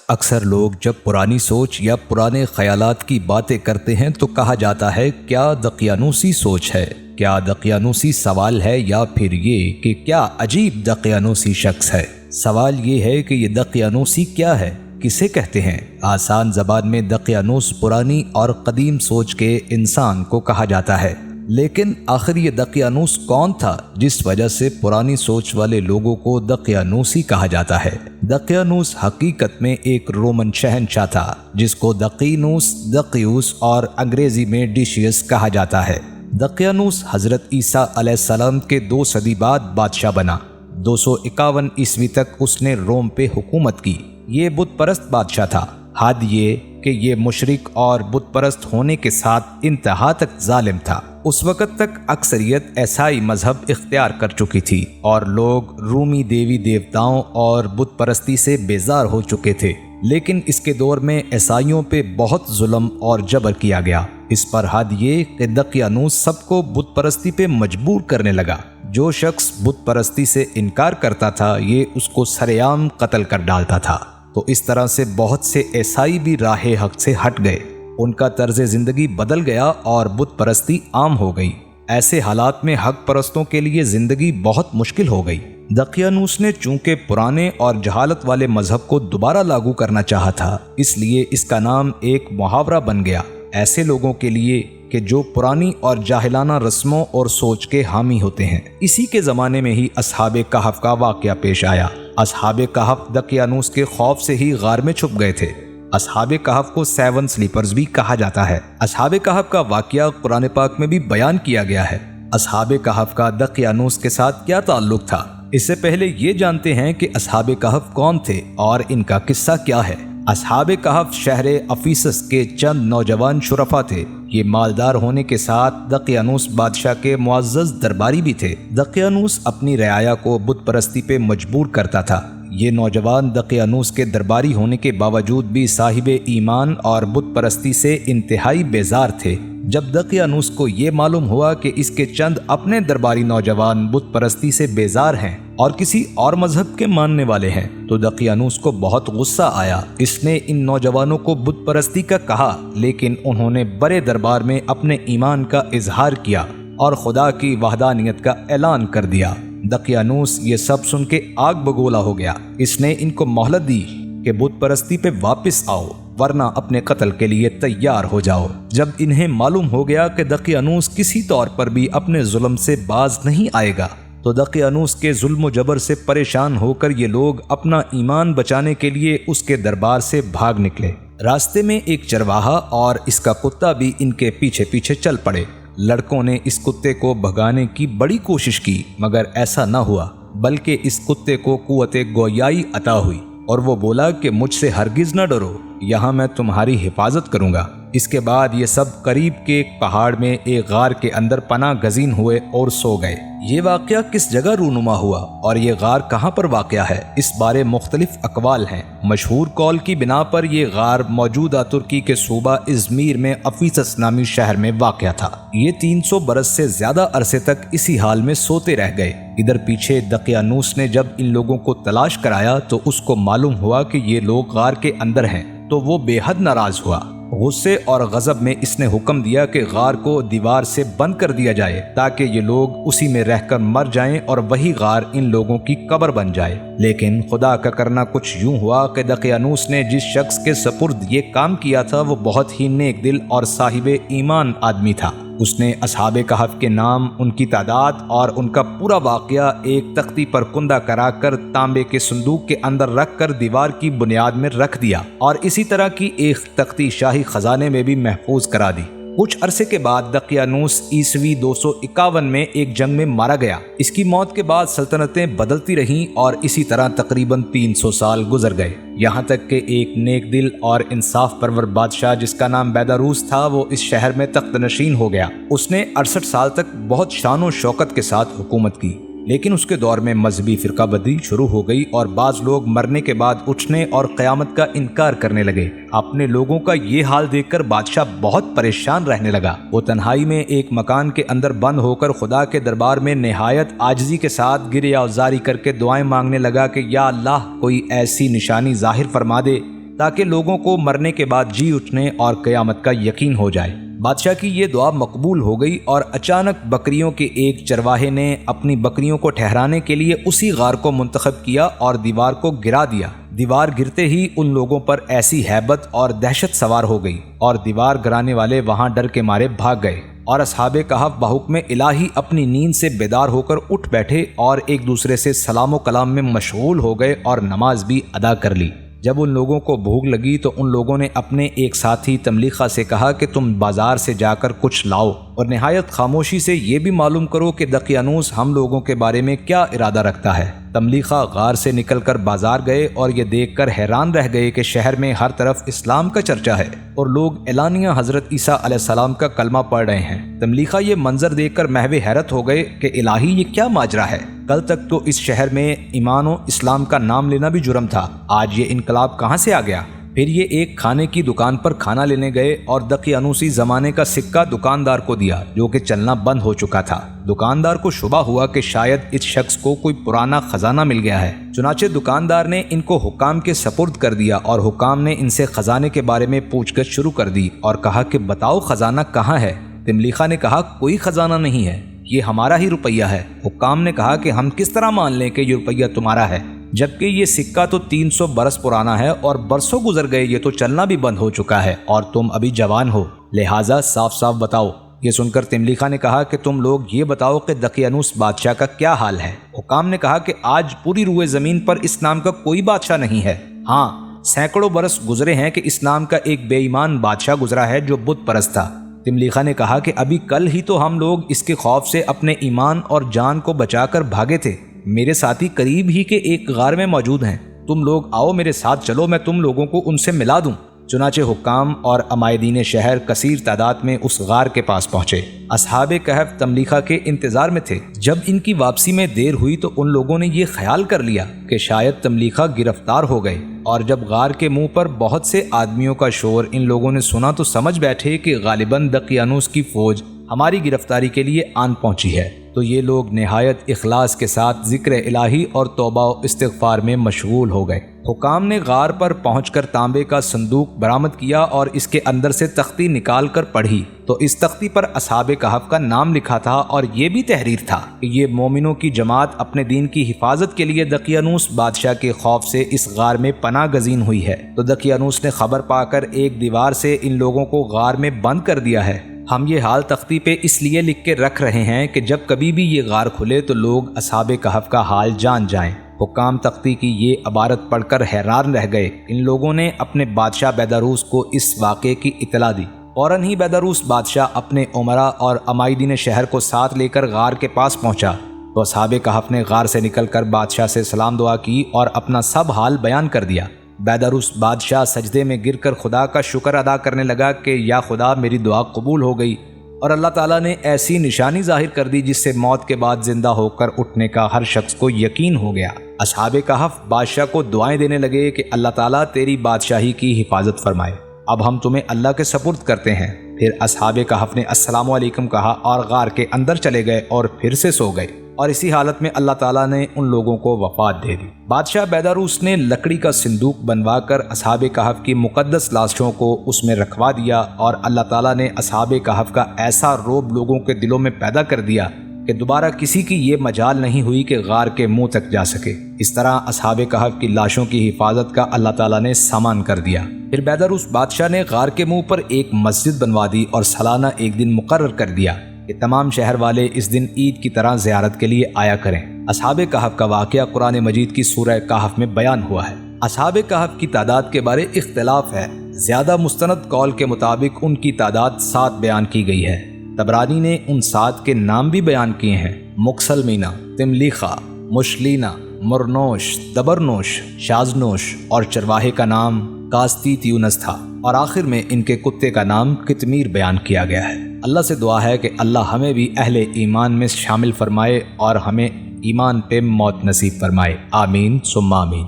اکثر لوگ جب پرانی سوچ یا پرانے خیالات کی باتیں کرتے ہیں تو کہا جاتا ہے کیا دقیانوسی سوچ ہے، کیا دقیانوسی سوال ہے، یا پھر یہ کہ کیا عجیب دقیانوسی شخص ہے۔ سوال یہ ہے کہ یہ دقیانوسی کیا ہے، کسے کہتے ہیں؟ آسان زبان میں دقیانوس پرانی اور قدیم سوچ کے انسان کو کہا جاتا ہے، لیکن آخر یہ دقیانوس کون تھا جس وجہ سے پرانی سوچ والے لوگوں کو دقیانوسی کہا جاتا ہے؟ دقیانوس حقیقت میں ایک رومن شہنشاہ تھا جس کو دقینوس، دقیوس اور انگریزی میں ڈیشیس کہا جاتا ہے۔ دقیانوس حضرت عیسیٰ علیہ السلام کے 2 صدی بعد بادشاہ بنا۔ 251 عیسوی تک اس نے روم پہ حکومت کی۔ یہ بت پرست بادشاہ تھا۔ حد یہ کہ یہ مشرک اور بت پرست ہونے کے ساتھ انتہا تک ظالم تھا۔ اس وقت تک اکثریت عیسائی مذہب اختیار کر چکی تھی اور لوگ رومی دیوی دیوتاؤں اور بت پرستی سے بیزار ہو چکے تھے، لیکن اس کے دور میں عیسائیوں پہ بہت ظلم اور جبر کیا گیا۔ اس پر حد یہ کہ دقیانوس سب کو بت پرستی پہ مجبور کرنے لگا۔ جو شخص بت پرستی سے انکار کرتا تھا یہ اس کو سرے عام قتل کر ڈالتا تھا۔ تو اس طرح سے بہت سے عیسائی بھی راہ حق سے ہٹ گئے، ان کا طرز زندگی بدل گیا اور بت پرستی عام ہو گئی۔ ایسے حالات میں حق پرستوں کے لیے زندگی بہت مشکل ہو گئی۔ دقیانوس نے چونکہ پرانے اور جہالت والے مذہب کو دوبارہ لاگو کرنا چاہا تھا، اس لیے اس کا نام ایک محاورہ بن گیا ایسے لوگوں کے لیے کہ جو پرانی اور جاہلانہ رسموں اور سوچ کے حامی ہوتے ہیں۔ اسی کے زمانے میں ہی اصحاب کہف کا واقعہ پیش آیا۔ اصحاب کہف دقیانوس کے خوف سے ہی غار میں چھپ گئے تھے۔ اصحاب کہف کو 7 سلیپرز بھی کہا جاتا ہے۔ اصحاب کہف کا واقعہ قرآن پاک میں بھی بیان کیا گیا ہے۔ اصحاب کہف کا دقیانوس کے ساتھ کیا تعلق تھا؟ اس سے پہلے یہ جانتے ہیں کہ اصحاب کہف کون تھے اور ان کا قصہ کیا ہے۔ اصحاب کہف شہر افیسس کے چند نوجوان شرفا تھے۔ یہ مالدار ہونے کے ساتھ دقیانوس بادشاہ کے معزز درباری بھی تھے۔ دقیانوس اپنی رعایا کو بت پرستی پہ مجبور کرتا تھا۔ یہ نوجوان دقیانوس کے درباری ہونے کے باوجود بھی صاحب ایمان اور بت پرستی سے انتہائی بیزار تھے۔ جب دقیانوس کو یہ معلوم ہوا کہ اس کے چند اپنے درباری نوجوان بت پرستی سے بیزار ہیں اور کسی اور مذہب کے ماننے والے ہیں تو دقیانوس کو بہت غصہ آیا۔ اس نے ان نوجوانوں کو بت پرستی کا کہا، لیکن انہوں نے بڑے دربار میں اپنے ایمان کا اظہار کیا اور خدا کی وحدانیت کا اعلان کر دیا۔ دقیانوس یہ سب سن کے آگ بگولا ہو گیا۔ اس نے ان کو مہلت دی کہ بت پرستی پہ واپس آؤ ورنہ اپنے قتل کے لیے تیار ہو جاؤ۔ جب انہیں معلوم ہو گیا کہ دقیانوس کسی طور پر بھی اپنے ظلم سے باز نہیں آئے گا تو دقیانوس کے ظلم و جبر سے پریشان ہو کر یہ لوگ اپنا ایمان بچانے کے لیے اس کے دربار سے بھاگ نکلے۔ راستے میں ایک چرواہا اور اس کا کتا بھی ان کے پیچھے پیچھے چل پڑے۔ لڑکوں نے اس کتے کو بھگانے کی بڑی کوشش کی مگر ایسا نہ ہوا، بلکہ اس کتے کو قوت گویائی عطا ہوئی اور وہ بولا کہ مجھ سے ہرگز نہ ڈرو، یہاں میں تمہاری حفاظت کروں گا۔ اس کے بعد یہ سب قریب کے ایک پہاڑ میں ایک غار کے اندر پناہ گزین ہوئے اور سو گئے۔ یہ واقعہ کس جگہ رونما ہوا اور یہ غار کہاں پر واقع ہے، اس بارے مختلف اقوال ہیں۔ مشہور قول کی بنا پر یہ غار موجودہ ترکی کے صوبہ ازمیر میں افیسس نامی شہر میں واقع تھا۔ یہ 300 برس سے زیادہ عرصے تک اسی حال میں سوتے رہ گئے۔ ادھر پیچھے دقیانوس نے جب ان لوگوں کو تلاش کرایا تو اس کو معلوم ہوا کہ یہ لوگ غار کے اندر ہیں تو وہ بے حد ناراض ہوا۔ غصے اور غضب میں اس نے حکم دیا کہ غار کو دیوار سے بند کر دیا جائے تاکہ یہ لوگ اسی میں رہ کر مر جائیں اور وہی غار ان لوگوں کی قبر بن جائے۔ لیکن خدا کا کرنا کچھ یوں ہوا کہ دقیانوس نے جس شخص کے سپرد یہ کام کیا تھا وہ بہت ہی نیک دل اور صاحب ایمان آدمی تھا۔ اس نے اصحاب کہف کے نام، ان کی تعداد اور ان کا پورا واقعہ ایک تختی پر کندہ کرا کر تانبے کے صندوق کے اندر رکھ کر دیوار کی بنیاد میں رکھ دیا اور اسی طرح کی ایک تختی شاہی خزانے میں بھی محفوظ کرا دی۔ کچھ عرصے کے بعد دقیانوس عیسوی 251 میں ایک جنگ میں مارا گیا۔ اس کی موت کے بعد سلطنتیں بدلتی رہیں اور اسی طرح تقریباً 300 سال گزر گئے، یہاں تک کہ ایک نیک دل اور انصاف پرور بادشاہ جس کا نام بیداروس تھا وہ اس شہر میں تخت نشین ہو گیا۔ اس نے 68 سال تک بہت شان و شوکت کے ساتھ حکومت کی، لیکن اس کے دور میں مذہبی فرقہ بدری شروع ہو گئی اور بعض لوگ مرنے کے بعد اٹھنے اور قیامت کا انکار کرنے لگے۔ اپنے لوگوں کا یہ حال دیکھ کر بادشاہ بہت پریشان رہنے لگا۔ وہ تنہائی میں ایک مکان کے اندر بند ہو کر خدا کے دربار میں نہایت عاجزی کے ساتھ گریہ وزاری کر کے دعائیں مانگنے لگا کہ یا اللہ کوئی ایسی نشانی ظاہر فرما دے تاکہ لوگوں کو مرنے کے بعد جی اٹھنے اور قیامت کا یقین ہو جائے۔ بادشاہ کی یہ دعا مقبول ہو گئی اور اچانک بکریوں کے ایک چرواہے نے اپنی بکریوں کو ٹھہرانے کے لیے اسی غار کو منتخب کیا اور دیوار کو گرا دیا۔ دیوار گرتے ہی ان لوگوں پر ایسی ہیبت اور دہشت سوار ہو گئی اور دیوار گرانے والے وہاں ڈر کے مارے بھاگ گئے، اور اصحاب کہف بحکم الہی اپنی نیند سے بیدار ہو کر اٹھ بیٹھے اور ایک دوسرے سے سلام و کلام میں مشغول ہو گئے اور نماز بھی ادا کر لی۔ جب ان لوگوں کو بھوک لگی تو ان لوگوں نے اپنے ایک ساتھی تملیخہ سے کہا کہ تم بازار سے جا کر کچھ لاؤ اور نہایت خاموشی سے یہ بھی معلوم کرو کہ دقیانوس ہم لوگوں کے بارے میں کیا ارادہ رکھتا ہے۔ تملیخہ غار سے نکل کر بازار گئے اور یہ دیکھ کر حیران رہ گئے کہ شہر میں ہر طرف اسلام کا چرچا ہے اور لوگ اعلانیہ حضرت عیسیٰ علیہ السلام کا کلمہ پڑھ رہے ہیں۔ تملیخہ یہ منظر دیکھ کر محو حیرت ہو گئے کہ الہی یہ کیا ماجرا ہے، کل تک تو اس شہر میں ایمان و اسلام کا نام لینا بھی جرم تھا، آج یہ انقلاب کہاں سے آ گیا؟ پھر یہ ایک کھانے کی دکان پر کھانا لینے گئے اور دقیانوسی زمانے کا سکہ دکاندار کو دیا جو کہ چلنا بند ہو چکا تھا۔ دکاندار کو شبہ ہوا کہ شاید اس شخص کو کوئی پرانا خزانہ مل گیا ہے، چنانچہ دکاندار نے ان کو حکام کے سپرد کر دیا اور حکام نے ان سے خزانے کے بارے میں پوچھ گچھ شروع کر دی اور کہا کہ بتاؤ خزانہ کہاں ہے؟ تملیخہ نے کہا کوئی خزانہ نہیں ہے، یہ ہمارا ہی روپیہ ہے۔ حکام نے کہا کہ ہم کس طرح مان لیں کہ یہ روپیہ تمہارا ہے، جبکہ یہ سکہ تو 300 برس پرانا ہے اور برسوں گزر گئے، یہ تو چلنا بھی بند ہو چکا ہے اور تم ابھی جوان ہو، لہٰذا صاف صاف بتاؤ۔ یہ سن کر تملیخہ نے کہا کہ تم لوگ یہ بتاؤ کہ دقیانوس بادشاہ کا کیا حال ہے۔ حکام نے کہا کہ آج پوری روئے زمین پر اس نام کا کوئی بادشاہ نہیں ہے، ہاں سینکڑوں برس گزرے ہیں کہ اس نام کا ایک بے ایمان بادشاہ گزرا ہے جو بت پرست تھا۔ تملیخہ نے کہا کہ ابھی کل ہی تو ہم لوگ اس کے خوف سے اپنے ایمان اور جان کو بچا کر بھاگے تھے، میرے ساتھی قریب ہی کے ایک غار میں موجود ہیں، تم لوگ آؤ میرے ساتھ چلو، میں تم لوگوں کو ان سے ملا دوں۔ چنانچہ حکام اور عمائدین شہر کثیر تعداد میں اس غار کے پاس پہنچے۔ اصحاب کہف تملیخہ کے انتظار میں تھے۔ جب ان کی واپسی میں دیر ہوئی تو ان لوگوں نے یہ خیال کر لیا کہ شاید تملیخہ گرفتار ہو گئے، اور جب غار کے منہ پر بہت سے آدمیوں کا شور ان لوگوں نے سنا تو سمجھ بیٹھے کہ غالباً دقیانوس کی فوج ہماری گرفتاری کے لیے آن پہنچی ہے، تو یہ لوگ نہایت اخلاص کے ساتھ ذکر الہی اور توبہ و استغفار میں مشغول ہو گئے۔ حکام نے غار پر پہنچ کر تانبے کا صندوق برآمد کیا اور اس کے اندر سے تختی نکال کر پڑھی تو اس تختی پر اصحاب کہف کا نام لکھا تھا، اور یہ بھی تحریر تھا کہ یہ مومنوں کی جماعت اپنے دین کی حفاظت کے لیے دقیانوس بادشاہ کے خوف سے اس غار میں پناہ گزین ہوئی ہے۔ تو دقیانوس نے خبر پا کر ایک دیوار سے ان لوگوں کو غار میں بند کر دیا ہے۔ ہم یہ حال تختی پہ اس لیے لکھ کے رکھ رہے ہیں کہ جب کبھی بھی یہ غار کھلے تو لوگ اصحاب کہف کا حال جان جائیں۔ حکام تختی کی یہ عبارت پڑھ کر حیران رہ گئے۔ ان لوگوں نے اپنے بادشاہ بیداروس کو اس واقعے کی اطلاع دی۔ فوراً ہی بیداروس بادشاہ اپنے امراء اور عمائدین شہر کو ساتھ لے کر غار کے پاس پہنچا تو اصحاب کہف نے غار سے نکل کر بادشاہ سے سلام دعا کی اور اپنا سب حال بیان کر دیا۔ بیداروس بادشاہ سجدے میں گر کر خدا کا شکر ادا کرنے لگا کہ یا خدا میری دعا قبول ہو گئی، اور اللہ تعالیٰ نے ایسی نشانی ظاہر کر دی جس سے موت کے بعد زندہ ہو کر اٹھنے کا ہر شخص کو یقین ہو گیا۔ اصحاب کہف بادشاہ کو دعائیں دینے لگے کہ اللہ تعالیٰ تیری بادشاہی کی حفاظت فرمائے، اب ہم تمہیں اللہ کے سپرد کرتے ہیں۔ پھر اصحاب کہف نے السلام علیکم کہا اور غار کے اندر چلے گئے اور پھر سے سو گئے، اور اسی حالت میں اللہ تعالیٰ نے ان لوگوں کو وفات دے دی۔ بادشاہ بیداروس نے لکڑی کا صندوق بنوا کر اصحاب کہف کی مقدس لاشوں کو اس میں رکھوا دیا، اور اللہ تعالیٰ نے اصحاب کہف کا ایسا رعب لوگوں کے دلوں میں پیدا کر دیا کہ دوبارہ کسی کی یہ مجال نہیں ہوئی کہ غار کے منہ تک جا سکے۔ اس طرح اصحاب کہف کی لاشوں کی حفاظت کا اللہ تعالیٰ نے سامان کر دیا۔ پھر بیداروس بادشاہ نے غار کے منہ پر ایک مسجد بنوا دی اور سالانہ ایک دن مقرر کر دیا کہ تمام شہر والے اس دن عید کی طرح زیارت کے لیے آیا کریں۔ اصحاب کہف کا واقعہ قرآن مجید کی سورہ کہف میں بیان ہوا ہے۔ اصحاب کہف کی تعداد کے بارے اختلاف ہے، زیادہ مستند قول کے مطابق ان کی تعداد 7 بیان کی گئی ہے۔ طبرانی نے ان 7 کے نام بھی بیان کیے ہیں: مکسلمینہ، تملیخہ، مشلینہ، مرنوش، دبرنوش، شازنوش، اور چرواہے کا نام کاستی تیونس تھا، اور آخر میں ان کے کتے کا نام قطمیر بیان کیا گیا ہے۔ اللہ سے دعا ہے کہ اللہ ہمیں بھی اہل ایمان میں شامل فرمائے اور ہمیں ایمان پہ موت نصیب فرمائے، آمین ثم آمین۔